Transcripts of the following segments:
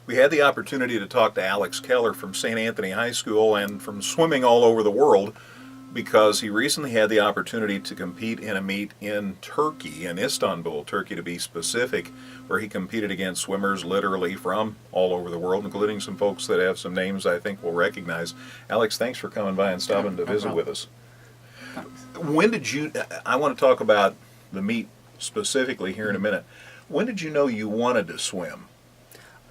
We had the opportunity to talk to Alex Keller from St. Anthony High School and from swimming all over the world because he recently had the opportunity to compete in a meet in Turkey, in Istanbul, Turkey to be specific, where he competed against swimmers literally from all over the world, including some folks that have some names I think we'll recognize. Alex, thanks for coming by and stopping to visit with us. Thanks. When did you, I want to talk about the meet specifically here in a minute. When did you know you wanted to swim?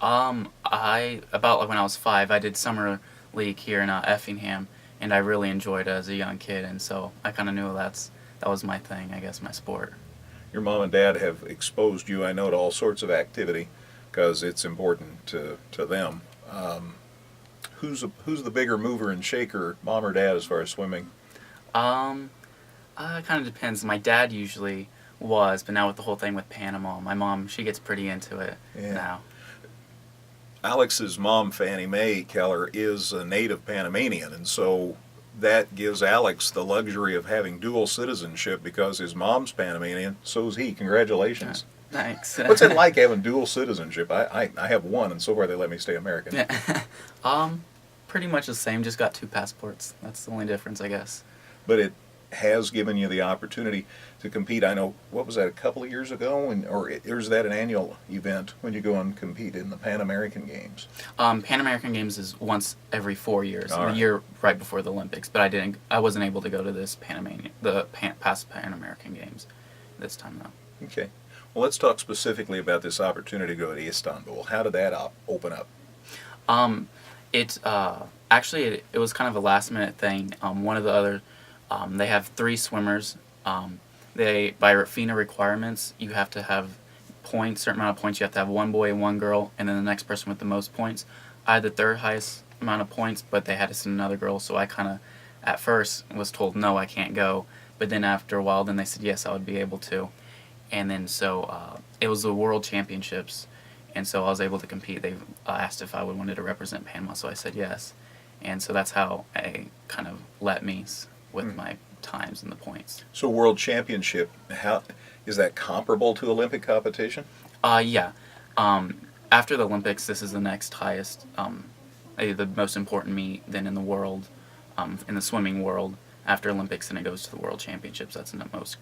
I about like when I was 5, I did summer league here in Effingham, and I really enjoyed it as a young kid, and so I kind of knew that was my thing, I guess, my sport. Your mom and dad have exposed you, I know, to all sorts of activity because it's important to them. Who's the bigger mover and shaker, mom or dad, as far as swimming? Um, it kind of depends. My dad usually was, but now with the whole thing with Panama, my mom, she gets pretty into it now. Alex's mom, Fannie Mae Keller, is a native Panamanian, and so that gives Alex the luxury of having dual citizenship because his mom's Panamanian, so is he. Congratulations. Thanks. What's it like having dual citizenship? I have one, and so far they let me stay American. Yeah. Pretty much the same, just got 2 passports. That's the only difference, I guess. But it has given you the opportunity to compete. I know, what was that, a couple of years ago? Or is that an annual event when you go and compete in the Pan American Games? Pan American Games is once every 4 years, All right. the year right before the Olympics. But I wasn't able to go to this past Pan American Games this time though. Okay. Well, let's talk specifically about this opportunity to go to Istanbul. How did that open up? It actually it was kind of a last minute thing. One of the other they have 3 swimmers. They by FINA requirements you have to have points, certain amount of points. You have to have 1 boy and 1 girl, and then the next person with the most points. I had the 3rd highest amount of points, but they had to send another girl. So I kind of at first was told no, I can't go. But then after a while, then they said yes, I would be able to. And then so it was the World Championships, and so I was able to compete. They asked if I wanted to represent Panama, so I said yes. And so that's how I kind of let me with my times and the points. So World Championship, how is that comparable to Olympic competition? Yeah. After the Olympics, this is the next highest, the most important meet then in the world, in the swimming world. After Olympics, and it goes to the World Championships. That's the most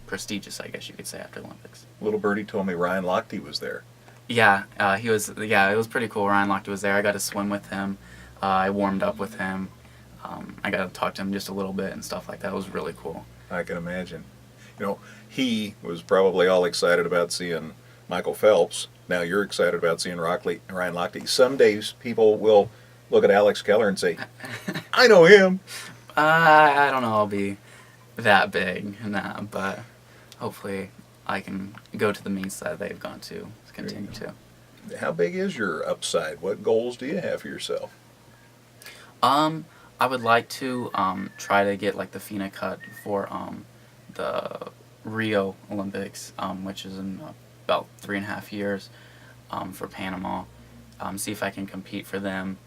prestigious, I guess you could say, after Olympics. Little birdie told me Ryan Lochte was there. Yeah, he was. Yeah, it was pretty cool. Ryan Lochte was there. I got to swim with him. I warmed up with him. I got to talk to him just a little bit and stuff like that. It was really cool. I can imagine. You know, he was probably all excited about seeing Michael Phelps. Now you're excited about seeing Ryan Lochte. Some days people will look at Alex Keller and say, I know him. I don't know. I'll be that big, nah, but hopefully I can go to the meets that they've gone to continue to. How big is your upside? What goals do you have for yourself? I would like to try to get like the FINA cut for the Rio Olympics, which is in about 3.5 years for Panama. See if I can compete for them.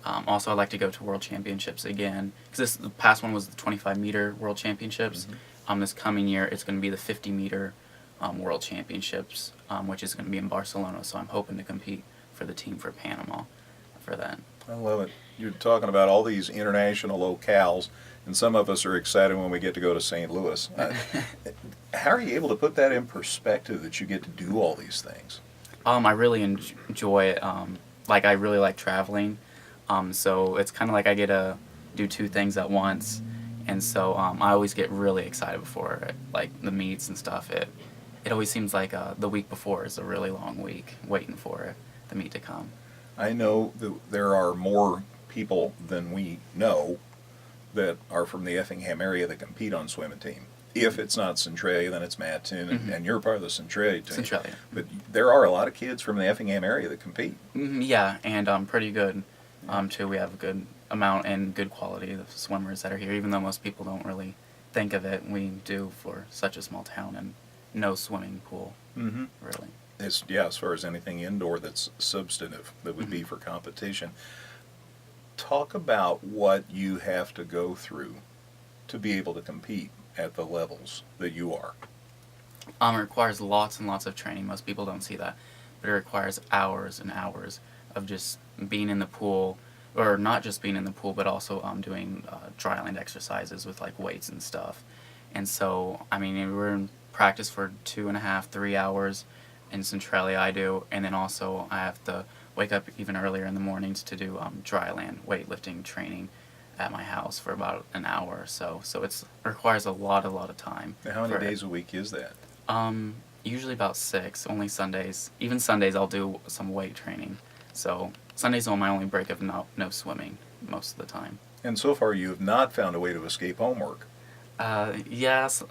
Also, I'd like to go to World Championships again because the past one was the 25-meter World Championships. This coming year, it's going to be the 50-meter World Championships, which is going to be in Barcelona. So I'm hoping to compete for the team for Panama for that. I love it. You're talking about all these international locales, and some of us are excited when we get to go to St. Louis. How are you able to put that in perspective that you get to do all these things? I really enjoy it. I really like traveling. So it's kind of like I get to do 2 things at once, and so I always get really excited before like the meets and stuff. It always seems like the week before is a really long week waiting for the meet to come. I know that there are more people than we know that are from the Effingham area that compete on swimming team. If it's not Centralia, then it's Mattoon, and you're part of the Centralia team. Centralia. But there are a lot of kids from the Effingham area that compete. Yeah, and pretty good. Too, we have a good amount and good quality of swimmers that are here, even though most people don't really think of it. We do for such a small town and no swimming pool, really. As far as anything indoor that's substantive that would be for competition. Talk about what you have to go through to be able to compete at the levels that you are. It requires lots and lots of training. Most people don't see that. but it requires hours and hours of just being in the pool, or not just being in the pool, but also doing dry land exercises with like weights and stuff. And so, I mean, we're in practice for 2.5, 3 hours in Centralia, I do, and then also I have to wake up even earlier in the mornings to do dry land weightlifting training at my house for about an hour or so. So it requires a lot of time. Now, how many days a week is that? Usually about 6. Only Sundays. Even Sundays, I'll do some weight training. So Sundays are my only break of no swimming most of the time. And so far, you have not found a way to escape homework. Yes,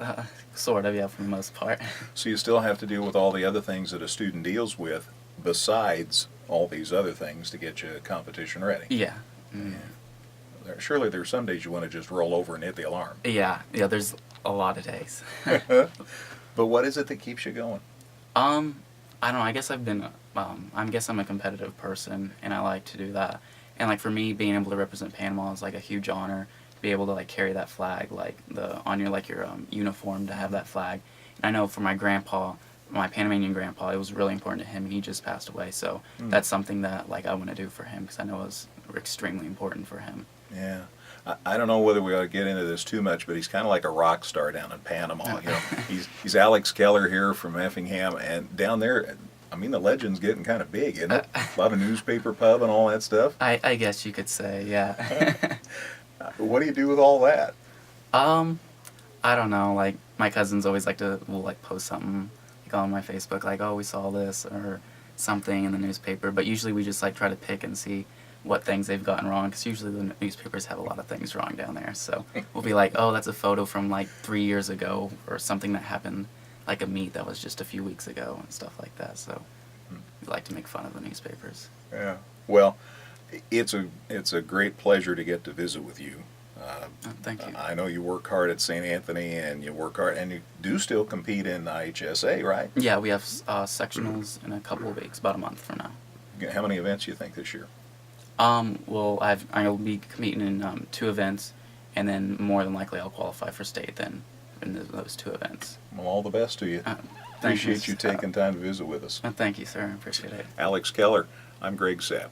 sort of, yeah, for the most part. So you still have to deal with all the other things that a student deals with besides all these other things to get you competition ready. Yeah. Mm. Surely there's some days you want to just roll over and hit the alarm. Yeah, there's a lot of days. But what is it that keeps you going? I don't know, I guess I guess I'm a competitive person, and I like to do that. And like for me, being able to represent Panama is like a huge honor. Be able to like carry that flag, like on your uniform, to have that flag. And I know for my grandpa, my Panamanian grandpa, it was really important to him, and he just passed away. So that's something that like I want to do for him, because I know it was extremely important for him. Yeah. I don't know whether we ought to get into this too much, but he's kind of like a rock star down in Panama. You know, he's Alex Keller here from Effingham, and down there, I mean, the legend's getting kind of big, isn't it? A lot of newspaper pub and all that stuff. I guess you could say, yeah. What do you do with all that? I don't know. Like my cousins always will like post something like on my Facebook, like, oh, we saw this or something in the newspaper. But usually we just like try to pick and see what things they've gotten wrong, because usually the newspapers have a lot of things wrong down there. So we'll be like, oh, that's a photo from like 3 years ago, or something that happened, like a meet that was just a few weeks ago and stuff like that. So we like to make fun of the newspapers. Yeah. Well, it's a great pleasure to get to visit with you. Thank you. I know you work hard at St. Anthony, and you work hard, and you do still compete in IHSA, right? Yeah, we have sectionals in a couple of weeks, about a month from now. How many events do you think this year? Well, I'll be competing in 2 events, and then more than likely I'll qualify for state then in those 2 events. Well, all the best to you. Appreciate you taking time to visit with us. Thank you, sir. I appreciate it. Alex Keller, I'm Greg Sapp.